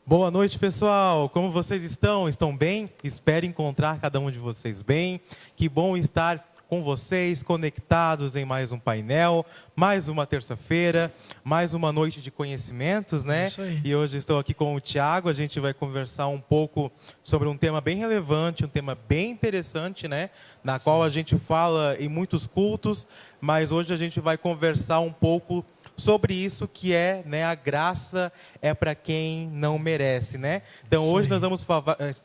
Boa noite, pessoal. Como vocês estão? Estão bem? Espero encontrar cada um de vocês bem. Que bom estar com vocês, conectados em mais um painel, mais uma terça-feira, mais uma noite de conhecimentos, né? Isso aí. E hoje estou aqui com o Tiago. A gente vai conversar um pouco sobre um tema bem relevante, um tema bem interessante, né? Na qual a gente fala em muitos cultos, mas hoje a gente vai conversar um pouco sobre isso que é, né, a graça é para quem não merece, né? Então Isso hoje aí. nós vamos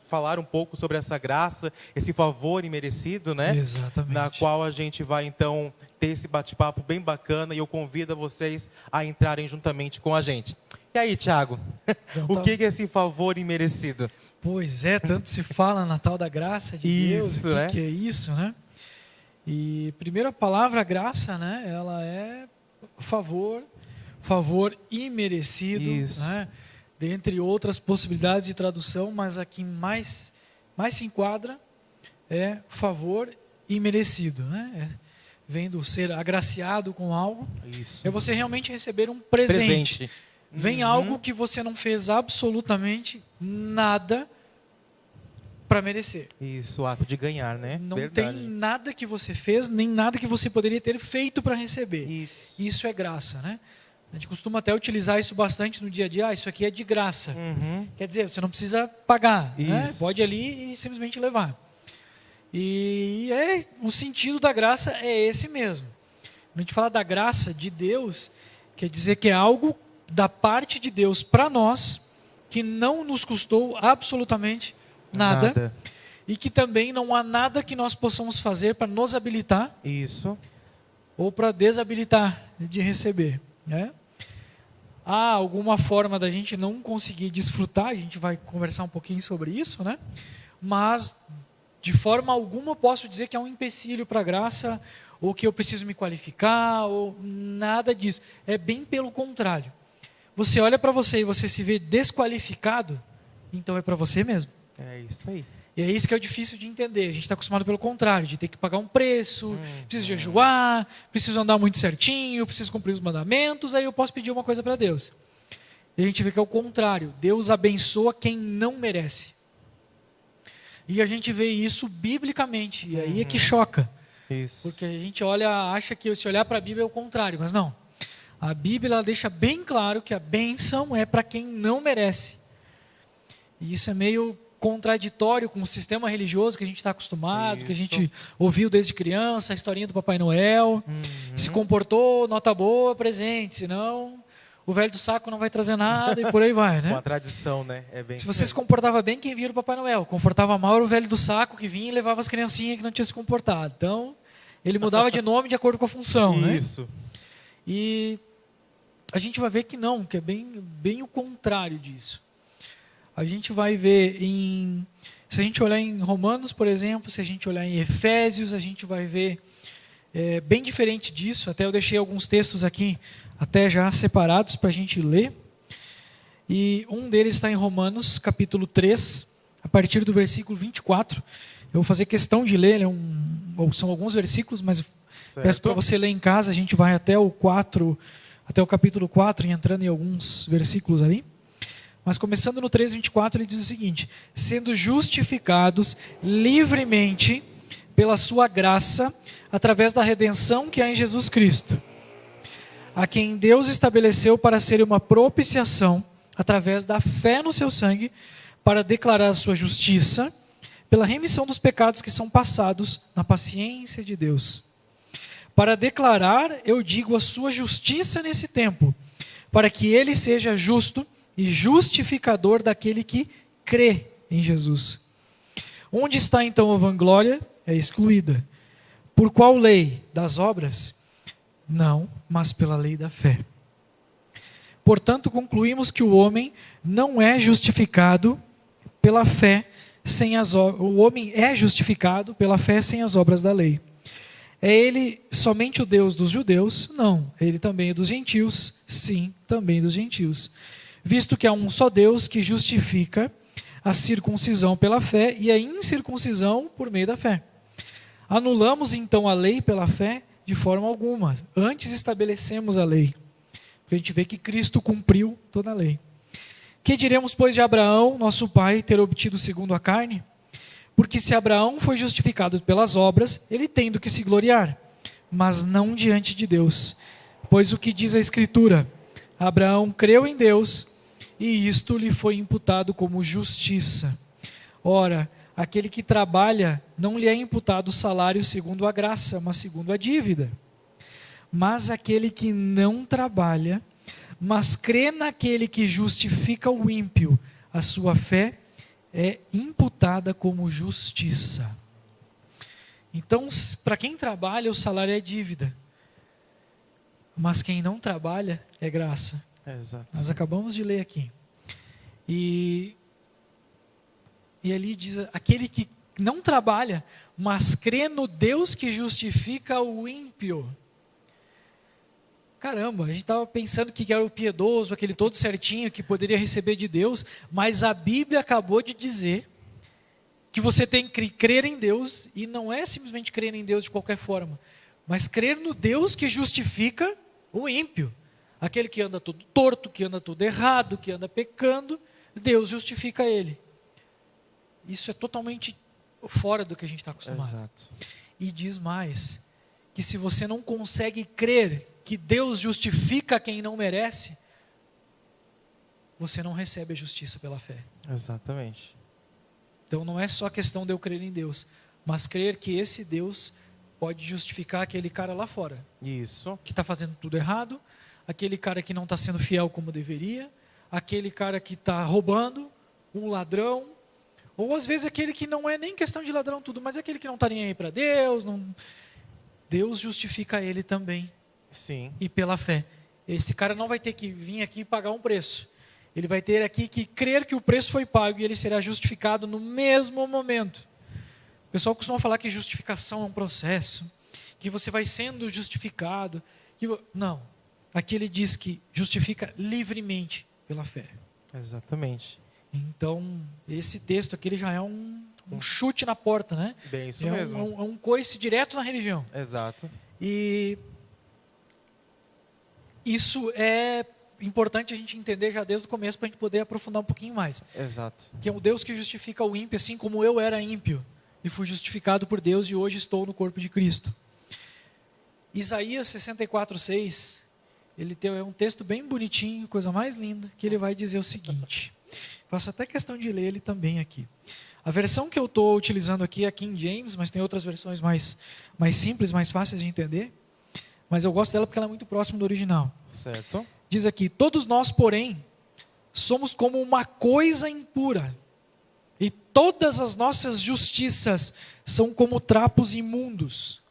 falar um pouco sobre essa graça, esse favor imerecido, né? Exatamente. Na qual a gente vai então ter esse bate-papo bem bacana e eu convido vocês a entrarem juntamente com a gente. E aí, Tiago, Então, o tá. que é esse favor imerecido? Pois é, tanto se fala na tal da graça de Deus, Isso, o que, né? que é isso, né? E primeiro a palavra graça, né? Ela é favor imerecido, Isso. né? Dentre outras possibilidades de tradução, mas a que mais se enquadra é favor imerecido, né? Vem do ser agraciado com algo, Isso. é você realmente receber um presente. Vem Uhum. algo que você não fez absolutamente nada para merecer. Isso, o ato de ganhar, né? Não Verdade. tem nada que você fez, nem nada que você poderia ter feito para receber. Isso. Isso é graça, né? A gente costuma até utilizar isso bastante no dia a dia. Ah, isso aqui é de graça. Uhum. Quer dizer, você não precisa pagar, né? Isso. Pode ir ali e simplesmente levar. E o sentido da graça é esse mesmo. Quando a gente fala da graça de Deus, quer dizer que é algo da parte de Deus para nós, que não nos custou absolutamente nada, e que também não há nada que nós possamos fazer para nos habilitar Isso. ou para desabilitar de receber, né? Há alguma forma da gente não conseguir desfrutar, a gente vai conversar um pouquinho sobre isso, né? Mas de forma alguma eu posso dizer que é um empecilho para a graça, ou que eu preciso me qualificar, ou nada disso. É bem pelo contrário. Você olha para você e você se vê desqualificado, então é para você mesmo. É isso aí. E é isso que é o difícil de entender. A gente está acostumado pelo contrário, de ter que pagar um preço, preciso jejuar, preciso andar muito certinho, preciso cumprir os mandamentos, aí eu posso pedir uma coisa para Deus. E a gente vê que é o contrário. Deus abençoa quem não merece. E a gente vê isso biblicamente, e aí é que choca. Isso. Porque a gente acha que se olhar para a Bíblia é o contrário, mas não. A Bíblia ela deixa bem claro que a bênção é para quem não merece. E isso é meio contraditório com o sistema religioso que a gente está acostumado, que a gente ouviu desde criança, a historinha do Papai Noel, se comportou, nota boa, presente, senão o velho do saco não vai trazer nada e por aí vai, né? Com a tradição, né? É bem Se você se comportava bem, quem via era o Papai Noel. Confortava mal era o velho do saco que vinha e levava as criancinhas que não tinham se comportado. Então, ele mudava de nome de acordo com a função, né? Isso. E a gente vai ver que não, que é bem o contrário disso. A gente vai ver se a gente olhar em Romanos, por exemplo, se a gente olhar em Efésios, a gente vai ver bem diferente disso. Até eu deixei alguns textos aqui, até já separados para a gente ler. E um deles está em Romanos, capítulo 3, a partir do versículo 24. Eu vou fazer questão de ler, são alguns versículos, mas peço para você ler em casa, a gente vai até o capítulo 4 e entrando em alguns versículos ali. Mas começando no 3:24, ele diz o seguinte: sendo justificados livremente pela sua graça, através da redenção que há em Jesus Cristo, a quem Deus estabeleceu para ser uma propiciação, através da fé no seu sangue, para declarar a sua justiça, pela remissão dos pecados que são passados na paciência de Deus. Para declarar, eu digo, a sua justiça nesse tempo, para que ele seja justo e justificador daquele que crê em Jesus. Onde está então a vanglória? É excluída. Por qual lei? Das obras? Não, mas pela lei da fé. Portanto, concluímos que o homem não é justificado pela fé sem as obras. O homem é justificado pela fé sem as obras da lei. É ele somente o Deus dos judeus? Não. Ele também é dos gentios? Sim, também dos gentios. Visto que há um só Deus que justifica a circuncisão pela fé e a incircuncisão por meio da fé. Anulamos então a lei pela fé? De forma alguma. Antes estabelecemos a lei. Porque a gente vê que Cristo cumpriu toda a lei. Que diremos, pois, de Abraão, nosso pai, ter obtido segundo a carne? Porque se Abraão foi justificado pelas obras, ele tem do que se gloriar, mas não diante de Deus. Pois o que diz a Escritura? Abraão creu em Deus, e isto lhe foi imputado como justiça. Ora, aquele que trabalha, não lhe é imputado o salário segundo a graça, mas segundo a dívida. Mas aquele que não trabalha, mas crê naquele que justifica o ímpio, a sua fé é imputada como justiça. Então, para quem trabalha, o salário é dívida. Mas quem não trabalha é graça. Exato. Nós acabamos de ler aqui. E ali diz, aquele que não trabalha, mas crê no Deus que justifica o ímpio. Caramba, a gente estava pensando que era o piedoso, aquele todo certinho, que poderia receber de Deus, mas a Bíblia acabou de dizer que você tem que crer em Deus, e não é simplesmente crer em Deus de qualquer forma, mas crer no Deus que justifica o ímpio. Aquele que anda todo torto, que anda todo errado, que anda pecando, Deus justifica ele. Isso é totalmente fora do que a gente está acostumado. Exato. E diz mais, que se você não consegue crer que Deus justifica quem não merece, você não recebe a justiça pela fé. Exatamente. Então não é só questão de eu crer em Deus, mas crer que esse Deus pode justificar aquele cara lá fora, Isso. que está fazendo tudo errado, aquele cara que não está sendo fiel como deveria, aquele cara que está roubando, um ladrão, ou às vezes aquele que não é nem questão de ladrão tudo, mas aquele que não está nem aí para Deus. Deus justifica ele também. Sim. E pela fé. Esse cara não vai ter que vir aqui e pagar um preço. Ele vai ter aqui que crer que o preço foi pago e ele será justificado no mesmo momento. O pessoal costuma falar que justificação é um processo, que você vai sendo justificado. Não. Aqui ele diz que justifica livremente pela fé. Exatamente. Então, esse texto aqui ele já é um chute na porta, né? Bem isso já mesmo. É um coice direto na religião. Exato. E isso é importante a gente entender já desde o começo para a gente poder aprofundar um pouquinho mais. Exato. Que é um Deus que justifica o ímpio, assim como eu era ímpio e fui justificado por Deus e hoje estou no corpo de Cristo. Isaías 64:6, ele tem um texto bem bonitinho, coisa mais linda, que ele vai dizer o seguinte. Faço até questão de ler ele também aqui. A versão que eu estou utilizando aqui é a King James, mas tem outras versões mais simples, mais fáceis de entender. Mas eu gosto dela porque ela é muito próxima do original. Certo. Diz aqui, todos nós, porém, somos como uma coisa impura, e todas as nossas justiças são como trapos imundos.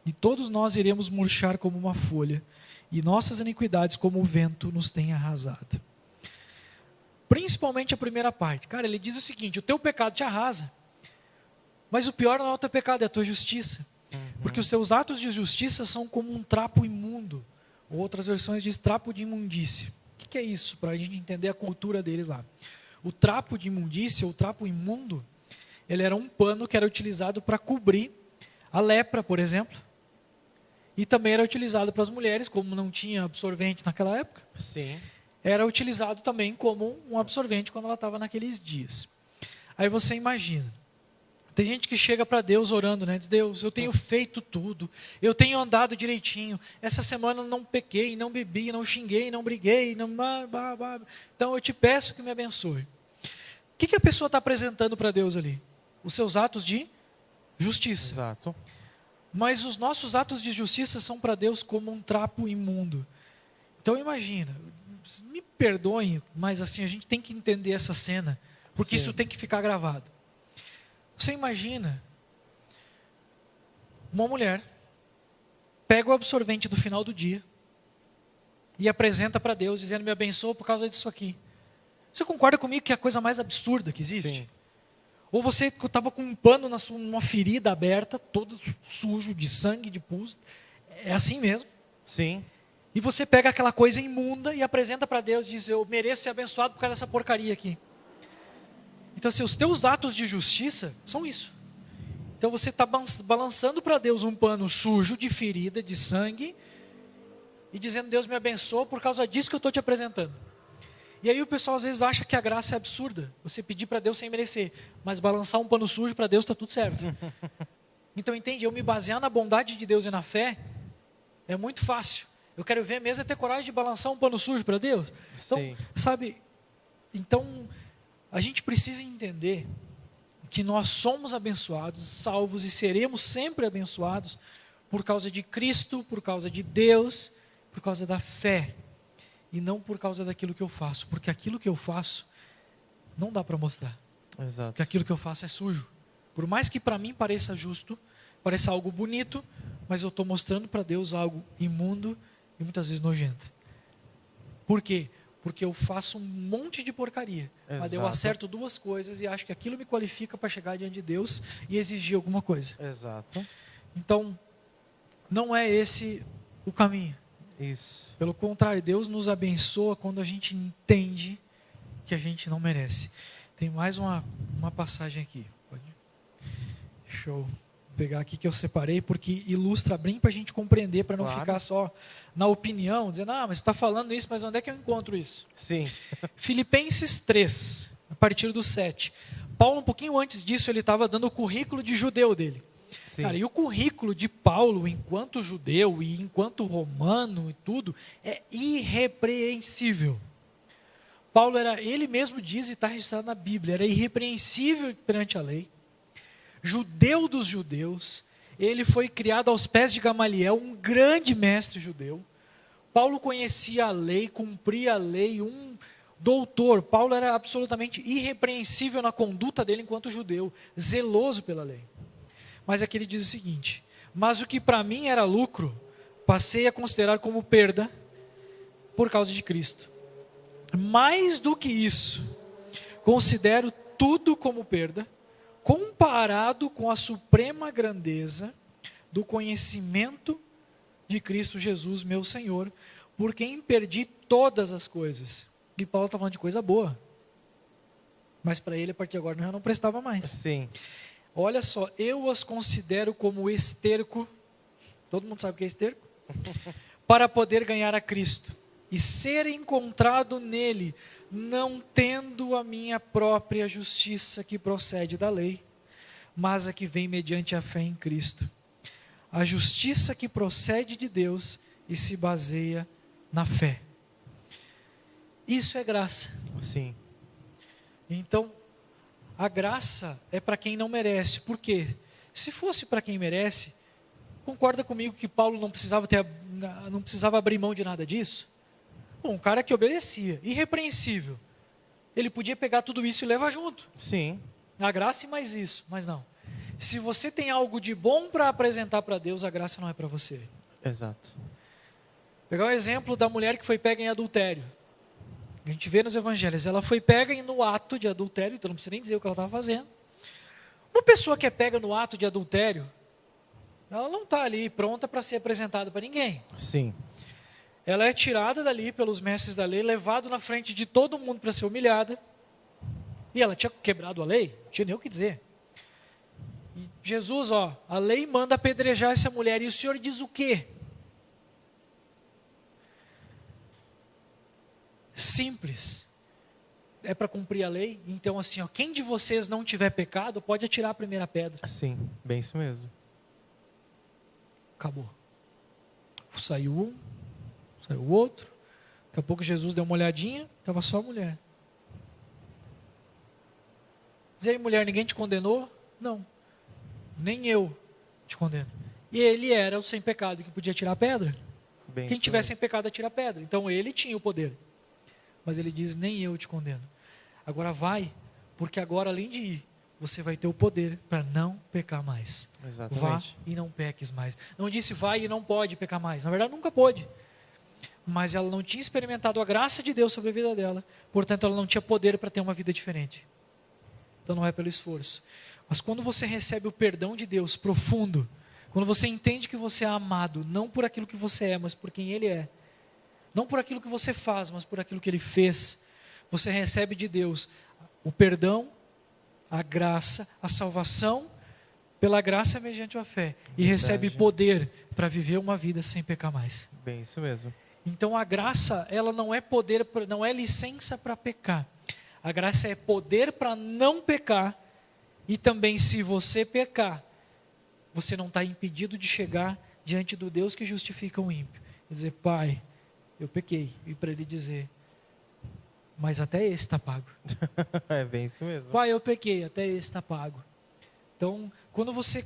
E todos nós iremos murchar como uma folha, e nossas iniquidades como o vento nos tem arrasado. Principalmente a primeira parte. Cara, ele diz o seguinte, o teu pecado te arrasa, mas o pior não é o teu pecado, é a tua justiça. Porque os teus atos de justiça são como um trapo imundo. Outras versões diz trapo de imundície. O que é isso? Para a gente entender a cultura deles lá. O trapo de imundície, ou trapo imundo, ele era um pano que era utilizado para cobrir a lepra, por exemplo. E também era utilizado para as mulheres, como não tinha absorvente naquela época. Sim. Era utilizado também como um absorvente quando ela estava naqueles dias. Aí você imagina. Tem gente que chega para Deus orando, né? Diz, Deus, eu tenho feito tudo, eu tenho andado direitinho, essa semana não pequei, não bebi, não xinguei, não briguei, não... então eu te peço que me abençoe. O que a pessoa está apresentando para Deus ali? Os seus atos de justiça. Exato. Mas os nossos atos de justiça são para Deus como um trapo imundo. Então imagina, me perdoem, mas assim, a gente tem que entender essa cena, porque Sim. isso tem que ficar gravado. Você imagina uma mulher pega o absorvente do final do dia e apresenta para Deus, dizendo, me abençoa por causa disso aqui. Você concorda comigo que é a coisa mais absurda que existe? Sim. Ou você estava com um pano numa ferida aberta, todo sujo de sangue, de pus. É assim mesmo. Sim. E você pega aquela coisa imunda e apresenta para Deus e diz, eu mereço ser abençoado por causa dessa porcaria aqui. Então, assim, os teus atos de justiça são isso. Então, você está balançando para Deus um pano sujo de ferida, de sangue, e dizendo, Deus me abençoa por causa disso que eu estou te apresentando. E aí o pessoal às vezes acha que a graça é absurda. Você pedir para Deus sem merecer. Mas balançar um pano sujo para Deus está tudo certo. Então entende, eu me basear na bondade de Deus e na fé é muito fácil. Eu quero ver mesmo é ter coragem de balançar um pano sujo para Deus. Então, Sim. sabe, então a gente precisa entender que nós somos abençoados, salvos e seremos sempre abençoados por causa de Cristo, por causa de Deus, por causa da fé. E não por causa daquilo que eu faço. Porque aquilo que eu faço não dá para mostrar. Exato. Porque aquilo que eu faço é sujo. Por mais que para mim pareça justo, pareça algo bonito, mas eu estou mostrando para Deus algo imundo e muitas vezes nojento. Por quê? Porque eu faço um monte de porcaria. Mas eu Exato. acerto duas coisas e acho que aquilo me qualifica para chegar diante de Deus e exigir alguma coisa. Exato. Então, não é esse o caminho. Isso. Pelo contrário, Deus nos abençoa quando a gente entende que a gente não merece. Tem mais uma passagem aqui. Deixa eu pegar aqui que eu separei, porque ilustra bem para a gente compreender, para não Claro. ficar só na opinião, dizendo, mas você está falando isso, mas onde é que eu encontro isso? Sim. Filipenses 3, a partir do 7. Paulo, um pouquinho antes disso, ele estava dando o currículo de judeu dele. Sim. Cara, e o currículo de Paulo, enquanto judeu e enquanto romano e tudo, é irrepreensível. Paulo era, ele mesmo diz e está registrado na Bíblia, era irrepreensível perante a lei, judeu dos judeus, ele foi criado aos pés de Gamaliel, um grande mestre judeu. Paulo conhecia a lei, cumpria a lei, um doutor. Paulo era absolutamente irrepreensível na conduta dele enquanto judeu, zeloso pela lei. Mas aqui ele diz o seguinte: mas o que para mim era lucro, passei a considerar como perda por causa de Cristo. Mais do que isso, considero tudo como perda, comparado com a suprema grandeza do conhecimento de Cristo Jesus, meu Senhor, por quem perdi todas as coisas. E Paulo está falando de coisa boa. Mas para ele, a partir de agora, já não prestava mais. Sim. Olha só, eu as considero como esterco, todo mundo sabe o que é esterco? Para poder ganhar a Cristo e ser encontrado nele, não tendo a minha própria justiça que procede da lei, mas a que vem mediante a fé em Cristo. A justiça que procede de Deus e se baseia na fé. Isso é graça. Sim. Então, a graça é para quem não merece. Por quê? Se fosse para quem merece, concorda comigo que Paulo não precisava abrir mão de nada disso? Bom, um cara que obedecia, irrepreensível, ele podia pegar tudo isso e levar junto. Sim. A graça e mais isso, mas não. Se você tem algo de bom para apresentar para Deus, a graça não é para você. Exato. Pegar o exemplo da mulher que foi pega em adultério. A gente vê nos evangelhos, ela foi pega no ato de adultério, então não precisa nem dizer o que ela estava fazendo. Uma pessoa que é pega no ato de adultério, ela não está ali pronta para ser apresentada para ninguém. Sim. Ela é tirada dali pelos mestres da lei, levada na frente de todo mundo para ser humilhada. E ela tinha quebrado a lei, não tinha nem o que dizer. E Jesus, a lei manda apedrejar essa mulher, e o Senhor diz o quê? Simples. É para cumprir a lei. Então assim, quem de vocês não tiver pecado, pode atirar a primeira pedra. Sim, bem isso mesmo. Acabou. Saiu um, saiu o outro. Daqui a pouco Jesus deu uma olhadinha, estava só a mulher. Diz aí, mulher, ninguém te condenou? Não. Nem eu te condeno. E ele era o sem pecado que podia tirar a pedra. Bem Quem isso tiver mesmo. sem pecado atira a pedra. Então ele tinha o poder. Mas ele diz, nem eu te condeno. Agora vai, porque agora além de ir, você vai ter o poder para não pecar mais. Exatamente. Vá e não peques mais. Não disse vai e não pode pecar mais. Na verdade nunca pôde. Mas ela não tinha experimentado a graça de Deus sobre a vida dela. Portanto ela não tinha poder para ter uma vida diferente. Então não é pelo esforço. Mas quando você recebe o perdão de Deus profundo, quando você entende que você é amado, não por aquilo que você é, mas por quem Ele é, não por aquilo que você faz, mas por aquilo que Ele fez, você recebe de Deus o perdão, a graça, a salvação, pela graça mediante a fé, e recebe poder para viver uma vida sem pecar mais. Bem isso mesmo. Então a graça, ela não é poder, não é licença para pecar. A graça é poder para não pecar. E também, se você pecar, você não está impedido de chegar diante do Deus que justifica o ímpio. E dizer, Pai, eu pequei. E para ele dizer, mas até esse está pago. É bem isso mesmo. Pai, eu pequei, até esse está pago. Então, quando você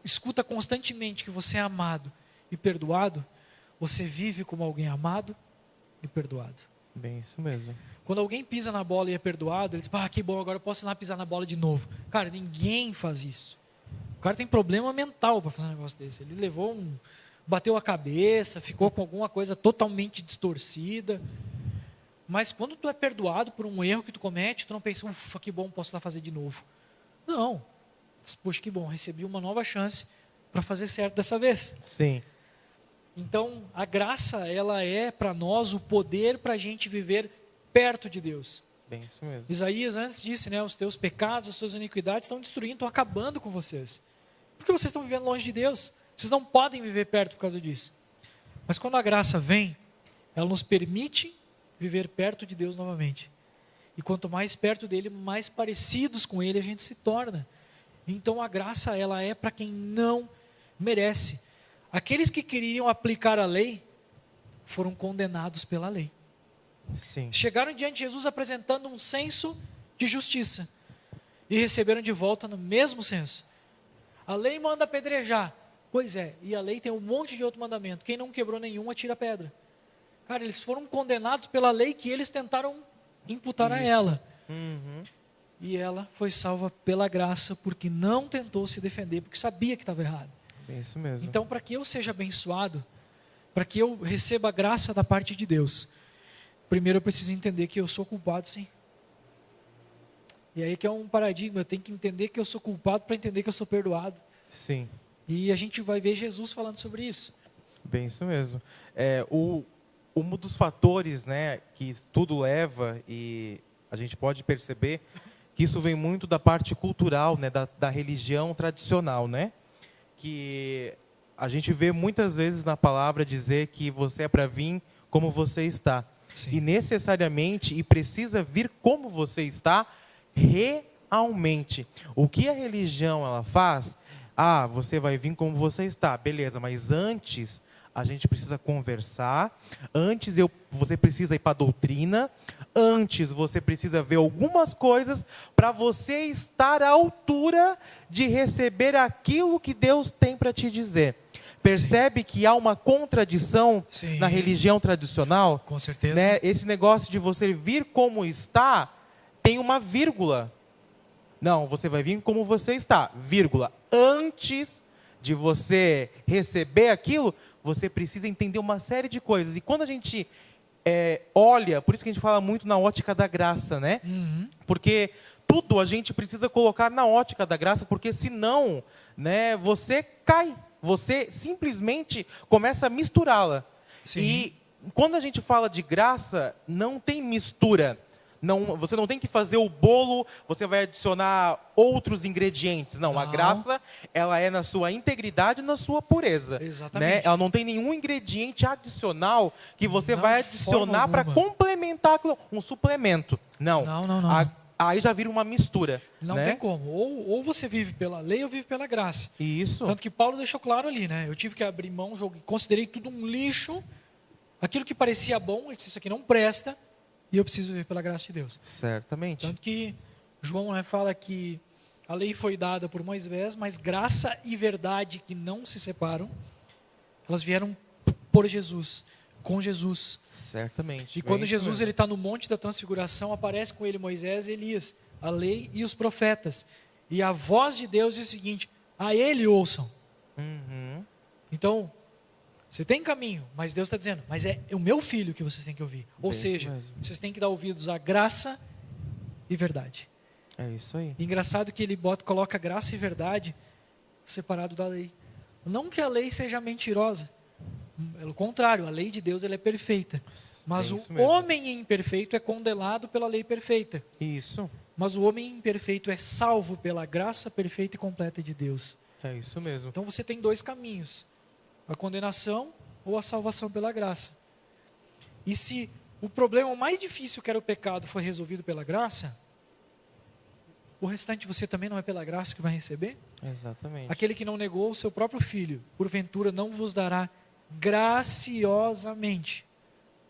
escuta constantemente que você é amado e perdoado, você vive como alguém amado e perdoado. Bem isso mesmo. Quando alguém pisa na bola e é perdoado, ele diz, que bom, agora eu posso ir lá pisar na bola de novo. Cara, ninguém faz isso. O cara tem problema mental para fazer um negócio desse. Ele bateu a cabeça, ficou com alguma coisa totalmente distorcida. Mas quando tu é perdoado por um erro que tu comete, tu não pensa, ufa, que bom, posso lá fazer de novo. Não. Poxa, que bom, recebi uma nova chance para fazer certo dessa vez. Sim. Então, a graça, ela é para nós o poder para a gente viver perto de Deus. Bem isso mesmo. Isaías antes disse, né, os teus pecados, as tuas iniquidades estão destruindo, estão acabando com vocês. Porque vocês estão vivendo longe de Deus. Vocês não podem viver perto por causa disso. Mas quando a graça vem, ela nos permite viver perto de Deus novamente. E quanto mais perto dele, mais parecidos com ele a gente se torna. Então a graça, ela é para quem não merece. Aqueles que queriam aplicar a lei foram condenados pela lei. Sim. Chegaram diante de Jesus apresentando um senso de justiça e receberam de volta no mesmo senso. A lei manda apedrejar. Pois é, e a lei tem um monte de outro mandamento. Quem não quebrou nenhum, atira a pedra. Cara, eles foram condenados pela lei que eles tentaram imputar a ela. Uhum. E ela foi salva pela graça, porque não tentou se defender, porque sabia que estava errado. Bem isso mesmo. Então, para que eu seja abençoado, para que eu receba a graça da parte de Deus, primeiro eu preciso entender que eu sou culpado, sim. E aí que é um paradigma, eu tenho que entender que eu sou culpado para entender que eu sou perdoado. Sim. E a gente vai ver Jesus falando sobre isso. Bem isso mesmo. Um dos fatores, né, que tudo leva, e a gente pode perceber que isso vem muito da parte cultural, né, da religião tradicional, né? Que a gente vê muitas vezes na palavra dizer que você é para vir como você está. Sim. E necessariamente, e precisa vir como você está realmente. O que a religião ela faz? Você vai vir como você está, beleza, mas antes a gente precisa conversar, antes você precisa ir para a doutrina, antes você precisa ver algumas coisas para você estar à altura de receber aquilo que Deus tem para te dizer. Percebe que há uma contradição Sim. na religião tradicional? Com certeza. Né? Esse negócio de você vir como está, tem uma vírgula. Não, você vai vir como você está, vírgula. Antes de você receber aquilo, você precisa entender uma série de coisas. E quando a gente olha, por isso que a gente fala muito na ótica da graça, né? Uhum. Porque tudo a gente precisa colocar na ótica da graça, porque senão, né, você cai. Você simplesmente começa a misturá-la. Sim. E quando a gente fala de graça, não tem mistura. Não, você não tem que fazer o bolo, você vai adicionar outros ingredientes. Não, a graça, ela é na sua integridade e na sua pureza. Exatamente. Né? Ela não tem nenhum ingrediente adicional que você Não, vai de forma adicionar para alguma. complementar um suplemento. Não. Não. Aí já vira uma mistura. Não né? tem como. Ou você vive pela lei ou vive pela graça. Isso. Tanto que Paulo deixou claro ali, né? Eu tive que abrir mão, considerei tudo um lixo. Aquilo que parecia bom, ele disse, isso aqui não presta. E eu preciso viver pela graça de Deus. Certamente. Tanto que João fala que a lei foi dada por Moisés, mas graça e verdade que não se separam, elas vieram por Jesus, com Jesus. Certamente. E quando Bem Jesus isso mesmo. está no Monte da Transfiguração, aparece com ele Moisés e Elias, a lei e os profetas. E a voz de Deus diz o seguinte, a ele ouçam. Uhum. Então, você tem caminho, mas Deus está dizendo, mas é o meu filho que vocês têm que ouvir. Ou Bem isso seja, mesmo. vocês têm que dar ouvidos à graça e verdade. É isso aí. Engraçado que ele coloca graça e verdade separado da lei. Não que a lei seja mentirosa. Pelo contrário, a lei de Deus ela é perfeita. Mas É o isso mesmo. homem imperfeito é condenado pela lei perfeita. Isso. Mas o homem imperfeito é salvo pela graça perfeita e completa de Deus. É isso mesmo. Então você tem dois caminhos. A condenação ou a salvação pela graça. E se o problema mais difícil, que era o pecado, foi resolvido pela graça, o restante você também não é pela graça que vai receber? Exatamente. Aquele que não negou o seu próprio filho, porventura não vos dará graciosamente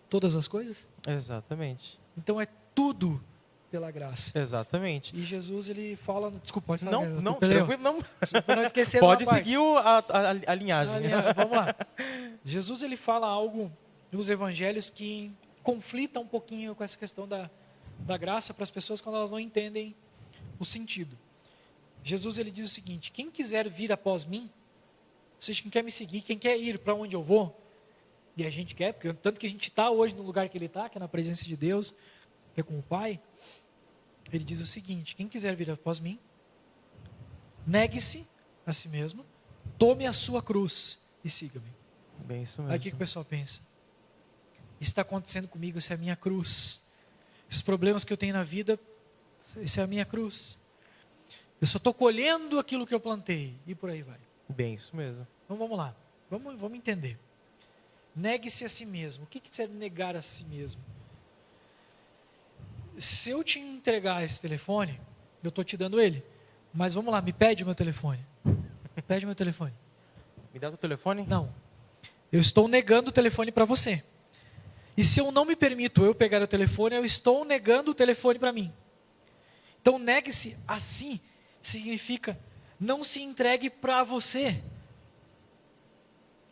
todas as coisas? Exatamente. Então é tudo pela graça. Exatamente. E Jesus, ele fala, desculpa, pode falar. Não, tranquilo, não. Para não esquecer Pode da parte. seguir a linhagem. Vamos lá. Jesus, ele fala algo nos evangelhos que conflita um pouquinho com essa questão da graça para as pessoas quando elas não entendem o sentido. Jesus, ele diz o seguinte: quem quiser vir após mim, ou seja, quem quer me seguir, quem quer ir para onde eu vou, e a gente quer, porque tanto que a gente está hoje no lugar que ele está, que é na presença de Deus, que é com o Pai, ele diz o seguinte: quem quiser vir após mim, negue-se a si mesmo, tome a sua cruz e siga-me. Bem, isso mesmo. Aí o que o pessoal pensa? Isso está acontecendo comigo, essa é a minha cruz. Esses problemas que eu tenho na vida, essa é a minha cruz. Eu só estou colhendo aquilo que eu plantei, e por aí vai. Bem, isso mesmo. Então vamos lá, vamos entender. Negue-se a si mesmo. O que quer negar a si mesmo? Se eu te entregar esse telefone, eu estou te dando ele, mas vamos lá, me pede o meu telefone. Pede o meu telefone. Me dá o telefone? Não. Eu estou negando o telefone para você. E se eu não me permito eu pegar o telefone, eu estou negando o telefone para mim. Então, negue-se a si significa não se entregue para você.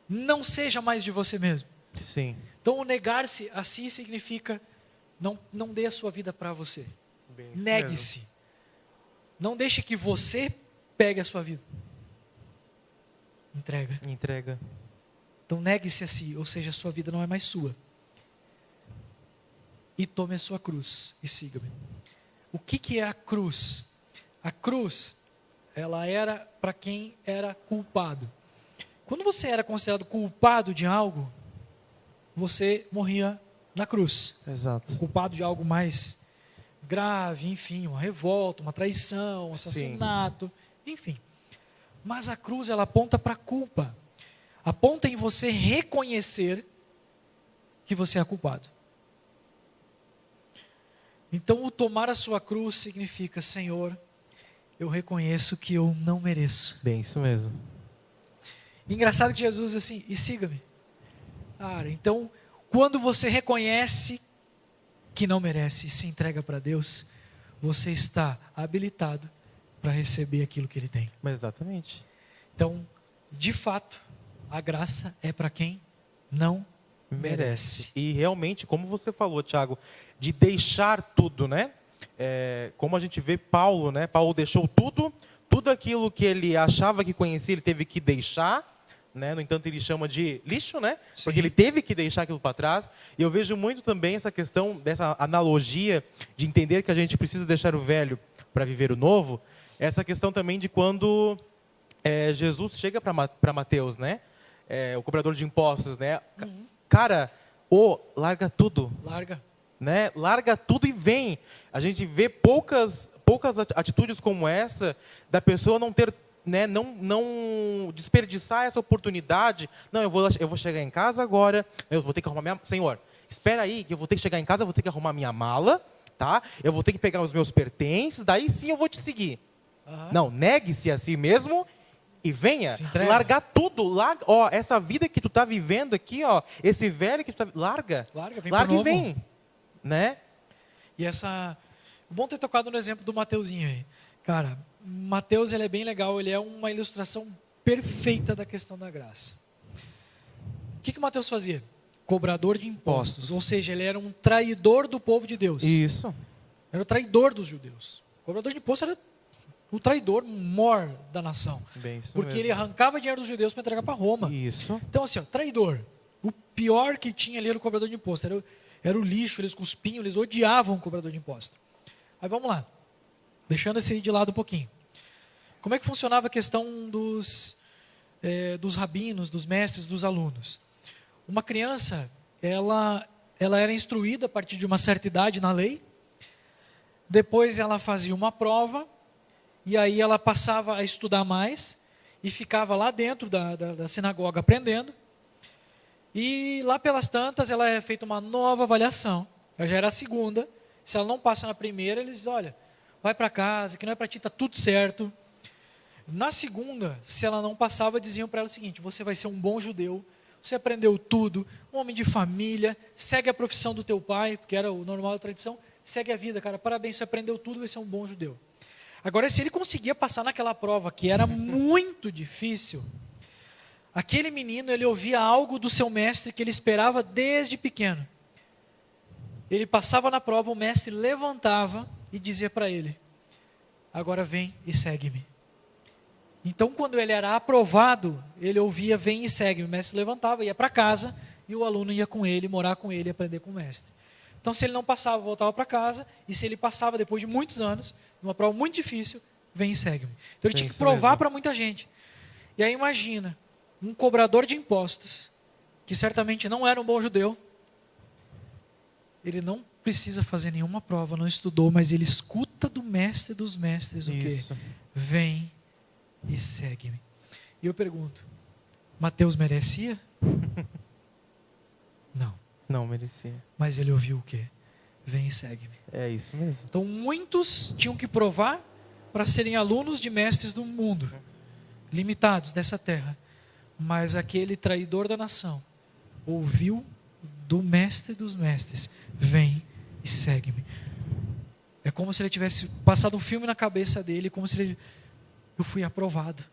Não seja mais de você mesmo. Sim. Então, o negar-se a si significa não dê a sua vida para você. Bem, isso Negue-se. Não deixe que você pegue a sua vida. Entrega. Entrega. Então, negue-se a si, ou seja, a sua vida não é mais sua. E tome a sua cruz e siga-me. O que é a cruz? A cruz, ela era para quem era culpado. Quando você era considerado culpado de algo, você morria na cruz. Exato. Culpado de algo mais grave, enfim, uma revolta, uma traição, um assassinato, enfim. Mas a cruz, ela aponta para a culpa. Aponta em você reconhecer que você é culpado. Então, o tomar a sua cruz significa: Senhor, eu reconheço que eu não mereço. Bem, isso mesmo. Engraçado que Jesus diz assim: e siga-me. Cara, então, quando você reconhece que não merece e se entrega para Deus, você está habilitado para receber aquilo que Ele tem. Mas exatamente. Então, de fato, a graça é para quem não merece. E realmente, como você falou, Tiago, de deixar tudo, né? Como a gente vê Paulo, né? Paulo deixou tudo aquilo que ele achava que conhecia, ele teve que deixar, né? No entanto, ele chama de lixo, né? Sim. Porque ele teve que deixar aquilo para trás. E eu vejo muito também essa questão, dessa analogia de entender que a gente precisa deixar o velho para viver o novo. Essa questão também de quando Jesus chega para Mateus, né? O cobrador de impostos, né? Uhum. Cara, larga tudo. Larga. Né? Larga tudo e vem. A gente vê poucas atitudes como essa, da pessoa não ter, né, não desperdiçar essa oportunidade. Não, eu vou chegar em casa agora, eu vou ter que arrumar minha... Senhor, espera aí, que eu vou ter que chegar em casa, eu vou ter que arrumar minha mala, tá? Eu vou ter que pegar os meus pertences, daí sim eu vou te seguir. Uhum. Não, negue-se a si mesmo e venha. Largar tudo. Essa vida que tu tá vivendo aqui, esse velho que tu tá... Larga vem e vem. Né? E bom ter tocado no exemplo do Mateuzinho aí. Cara, Mateus, ele é bem legal, ele é uma ilustração perfeita da questão da graça. O que Mateus fazia? Cobrador de impostos. Ou seja, ele era um traidor do povo de Deus. Isso. Era o traidor dos judeus. O cobrador de impostos era o traidor mor da nação. Bem, isso porque mesmo. ele arrancava dinheiro dos judeus para entregar para Roma. Isso. Então, assim, traidor. O pior que tinha ali era o cobrador de impostos. Era o lixo, eles cuspiam, eles odiavam o cobrador de impostos. Aí vamos lá, deixando esse aí de lado um pouquinho. Como é que funcionava a questão dos rabinos, dos mestres, dos alunos? Uma criança, ela era instruída a partir de uma certa idade na lei, depois ela fazia uma prova, e aí ela passava a estudar mais, e ficava lá dentro da sinagoga aprendendo, E lá pelas tantas, ela é feita uma nova avaliação. Ela já era a segunda. Se ela não passa na primeira, eles dizem, olha, vai para casa, que não é para ti, está tudo certo. Na segunda, se ela não passava, diziam para ela o seguinte, você vai ser um bom judeu, você aprendeu tudo, um homem de família, segue a profissão do teu pai, porque era o normal da tradição, segue a vida, cara, parabéns, você aprendeu tudo, vai ser um bom judeu. Agora, se ele conseguia passar naquela prova, que era muito difícil, aquele menino, ele ouvia algo do seu mestre que ele esperava desde pequeno. Ele passava na prova, o mestre levantava e dizia para ele, agora vem e segue-me. Então, quando ele era aprovado, ele ouvia, vem e segue-me. O mestre levantava, ia para casa, e o aluno ia com ele, morar com ele, aprender com o mestre. Então, se ele não passava, voltava para casa, e se ele passava depois de muitos anos, numa prova muito difícil, vem e segue-me. Então, ele tinha que provar para muita gente. E aí, imagina, um cobrador de impostos, que certamente não era um bom judeu, ele não precisa fazer nenhuma prova, não estudou, mas ele escuta do mestre dos mestres o quê? Vem e segue-me. E eu pergunto, Mateus merecia? Não. Não merecia. Mas ele ouviu o quê? Vem e segue-me. É isso mesmo. Então muitos tinham que provar para serem alunos de mestres do mundo, limitados dessa terra. Mas aquele traidor da nação ouviu do mestre dos mestres, vem e segue-me. É como se ele tivesse passado um filme na cabeça dele, como se ele, eu fui aprovado.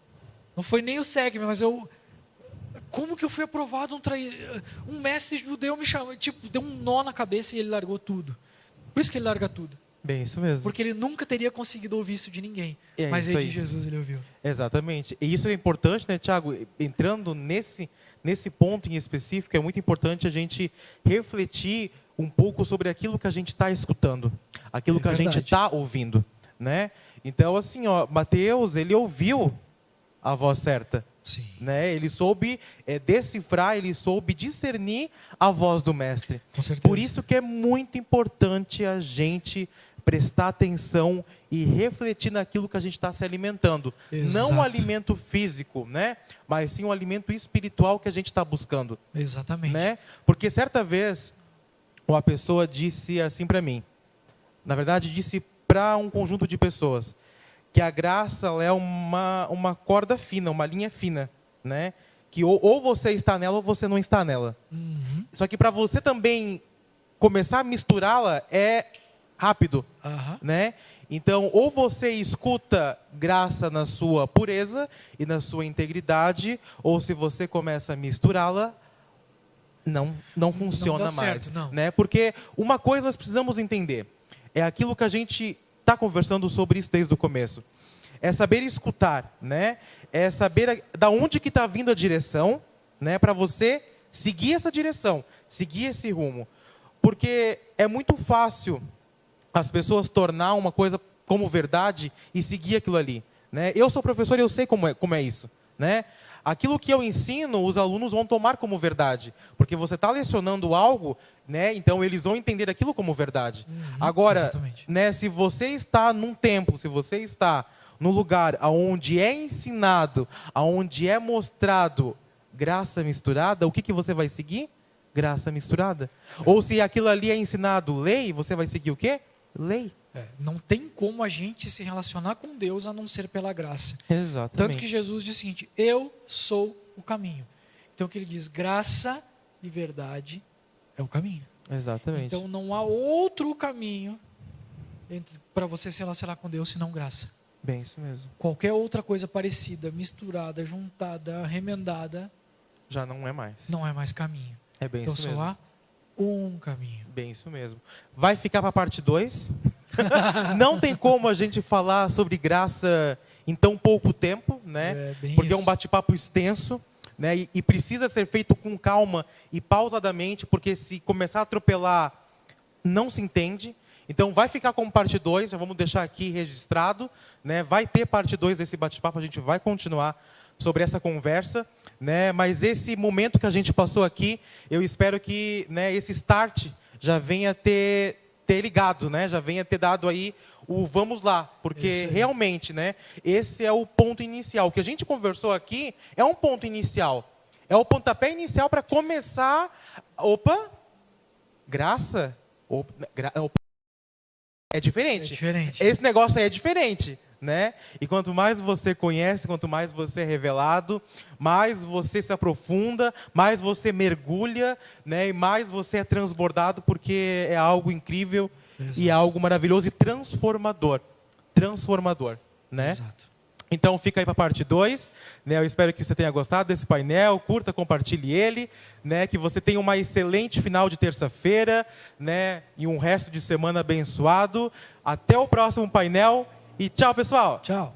Não foi nem o segue-me, mas como que eu fui aprovado? Um mestre judeu me chamou, tipo, deu um nó na cabeça e ele largou tudo. Por isso que ele larga tudo. Bem, isso mesmo. Porque ele nunca teria conseguido ouvir isso de ninguém. É mas isso aí aí. de Jesus ele ouviu. Exatamente. E isso é importante, né, Tiago? Entrando nesse ponto em específico, é muito importante a gente refletir um pouco sobre aquilo que a gente está escutando, aquilo que a gente está ouvindo, né? Então, assim, ó, Mateus, ele ouviu a voz certa. Sim. Né? Ele soube decifrar, ele soube discernir a voz do mestre. Com certeza. Por isso que é muito importante a gente prestar atenção e refletir naquilo que a gente está se alimentando. Exato. Não o alimento físico, né? Mas sim o alimento espiritual que a gente está buscando. Exatamente. Né? Porque certa vez uma pessoa disse assim para mim, na verdade disse para um conjunto de pessoas, que a graça ela é uma corda fina, uma linha fina, né? Que ou você está nela ou você não está nela. Uhum. Só que para você também começar a misturá-la é rápido, né? Então, ou você escuta graça na sua pureza e na sua integridade, ou se você começa a misturá-la, não funciona não dá mais, certo, não. né? Porque uma coisa nós precisamos entender, é aquilo que a gente está conversando sobre isso desde o começo. É saber escutar, né? É saber da onde que está vindo a direção, né? Para você seguir essa direção, seguir esse rumo. Porque é muito fácil as pessoas tornar uma coisa como verdade e seguir aquilo ali, né? Eu sou professor e eu sei como é isso, né? Aquilo que eu ensino, os alunos vão tomar como verdade, porque você está lecionando algo, né? Então eles vão entender aquilo como verdade. Agora, né, se você está num templo, se você está no lugar onde é ensinado, onde é mostrado graça misturada, o que você vai seguir? Graça misturada. Ou se aquilo ali é ensinado lei, você vai seguir o quê? Lei. Não tem como a gente se relacionar com Deus a não ser pela graça. Exatamente. Tanto que Jesus diz o seguinte, eu sou o caminho. Então o que ele diz, graça e verdade é o caminho. Exatamente. Então não há outro caminho para você se relacionar com Deus senão graça. Bem, isso mesmo. Qualquer outra coisa parecida, misturada, juntada, remendada, já não é mais. Não é mais caminho. É bem então isso mesmo. Só há um caminho. Bem isso mesmo. Vai ficar para a parte 2. Não tem como a gente falar sobre graça em tão pouco tempo, né? Porque é um bate-papo extenso, né? E precisa ser feito com calma e pausadamente, porque se começar a atropelar, não se entende. Então vai ficar como parte 2, já vamos deixar aqui registrado, né? Vai ter parte 2 desse bate-papo, a gente vai continuar sobre essa conversa, né? Mas esse momento que a gente passou aqui, eu espero que, né, esse start já venha ter ligado, né? Já venha ter dado aí o vamos lá, porque realmente, né, esse é o ponto inicial. O que a gente conversou aqui é um ponto inicial. É o pontapé inicial para começar. Opa! Graça? É diferente. É diferente. Esse negócio aí é diferente, né? E quanto mais você conhece, quanto mais você é revelado, mais você se aprofunda, mais você mergulha, né? E mais você é transbordado, porque é algo incrível. Exato. E é algo maravilhoso e transformador. Transformador, né? Exato. Então fica aí para a parte 2, né? Eu espero que você tenha gostado desse painel, curta, compartilhe ele, né? Que você tenha uma excelente final de terça-feira, né? E um resto de semana abençoado. Até o próximo painel e tchau, pessoal. Tchau.